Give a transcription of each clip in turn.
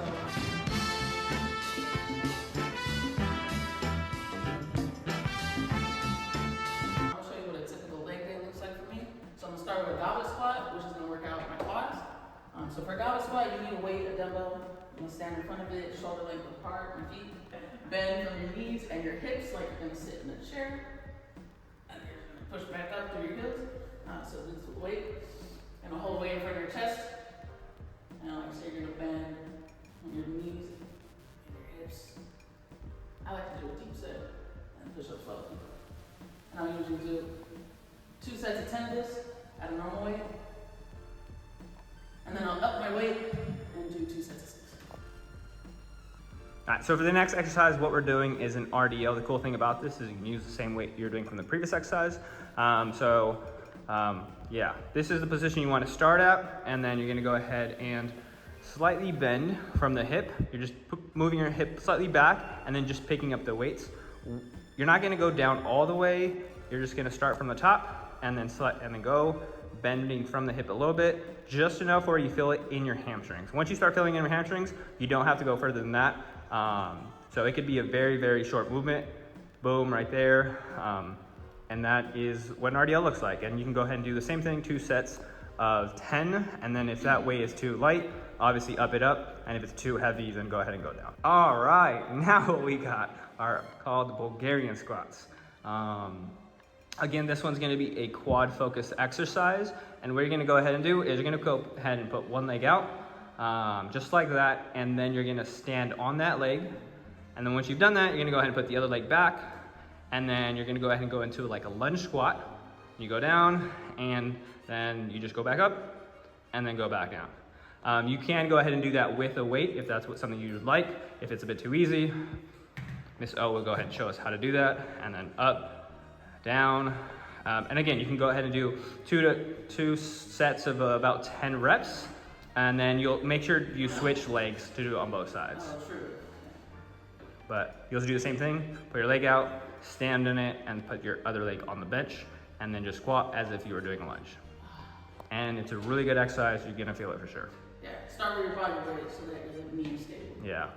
So I'll show you what a typical leg day looks like for me. So I'm gonna start with a goblet squat, which is gonna work out my quads. So for a goblet squat, you need a weight, a dumbbell. I'm gonna stand in front of it, shoulder length apart, my feet bend from your knees and your hips like you're gonna sit in a chair. And you're gonna push back up through your heels. So this is the weight. And hold weight in front of your chest. And like I said, you're gonna bend on your knees and your hips. I like to do a deep set and push up slowly. And I'll usually do 2 sets of 10 of this at a normal weight. And then I'll up my weight and do 2 sets of 6. All right, so for the next exercise, what we're doing is an RDL. The cool thing about this is you can use the same weight you're doing from the previous exercise. Yeah, this is the position you want to start at, and then you're going to go ahead and slightly bend from the hip. You're just moving your hip slightly back and then just picking up the weights. You're not going to go down all the way. You're just going to start from the top and then go bending from the hip a little bit, just enough where you feel it in your hamstrings. Once you start feeling it in your hamstrings, you don't have to go further than that. So it could be a very, very short movement. Boom, right there. And that is what an RDL looks like. And you can go ahead and do the same thing, 2 sets of 10. And then if that weight is too light, obviously up it up. And if it's too heavy, then go ahead and go down. All right, now what we got are called Bulgarian squats. Again, this one's gonna be a quad focused exercise. And what you're gonna go ahead and do is you're gonna go ahead and put one leg out, just like that. And then you're gonna stand on that leg. And then once you've done that, you're gonna go ahead and put the other leg back. And then you're gonna go ahead and go into like a lunge squat. You go down and then you just go back up and then go back down. You can go ahead and do that with a weight if that's something you would like. If it's a bit too easy, Miss O will go ahead and show us how to do that. And then up, down. And again, you can go ahead and do two sets of about 10 reps. And then you'll make sure you switch legs to do it on both sides. Oh, true. But you'll do the same thing, put your leg out, stand in it, and put your other leg on the bench, and then just squat as if you were doing a lunge. And it's a really good exercise, you're gonna feel it for sure. Yeah, start with your body weight so that your knee is stable. Yeah.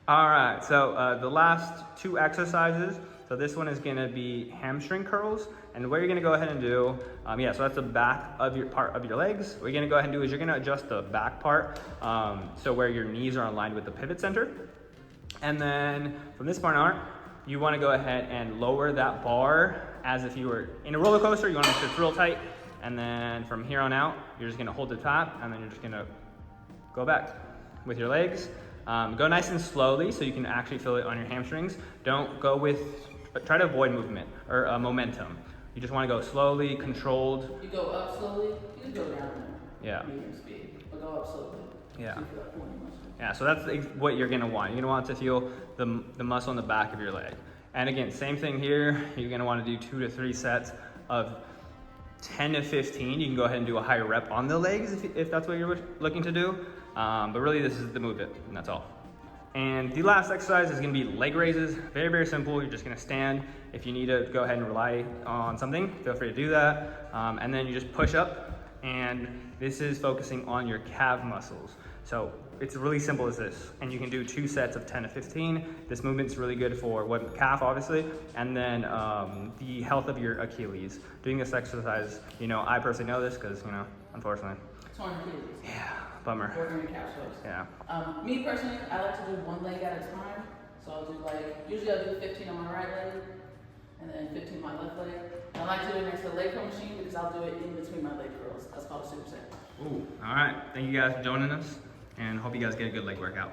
All right, so the last 2 exercises, so this one is gonna be hamstring curls, and what you're gonna go ahead and do, so that's the back of your part of your legs. What you're gonna go ahead and do is you're gonna adjust the back part, so where your knees are aligned with the pivot center. And then from this point on, you want to go ahead and lower that bar as if you were in a roller coaster. You want to make sure it's real tight. And then from here on out, you're just going to hold the top and then you're just going to go back with your legs. Go nice and slowly so you can actually feel it on your hamstrings. Don't go try to avoid movement or momentum. You just want to go slowly, controlled. You go up slowly, you can go down Yeah. medium speed, but go up slowly. Yeah. So you feel that pulling muscle. Yeah, so that's what you're gonna want. You're gonna want to feel the muscle in the back of your leg. And again, same thing here. You're gonna wanna do 2 to 3 sets of 10 to 15. You can go ahead and do a higher rep on the legs if that's what you're looking to do. But really this is the movement, and that's all. And the last exercise is gonna be leg raises. Very, very simple. You're just gonna stand. If you need to go ahead and rely on something, feel free to do that. And then you just push up, and this is focusing on your calf muscles. So it's really simple as this, and you can do 2 sets of 10 to 15. This movement's really good for calf, obviously, and then the health of your Achilles. Doing this exercise, I personally know this because, unfortunately. Torn Achilles. Yeah, bummer. Working your calf shows. Yeah. Me personally, I like to do 1 leg at a time. So I'll do usually I'll do 15 on my right leg, and then 15 on my left leg. And I like to do it next to the leg curl machine because I'll do it in between my leg curls. That's called a superset. Ooh, all right. Thank you guys for joining us, and hope you guys get a good leg workout.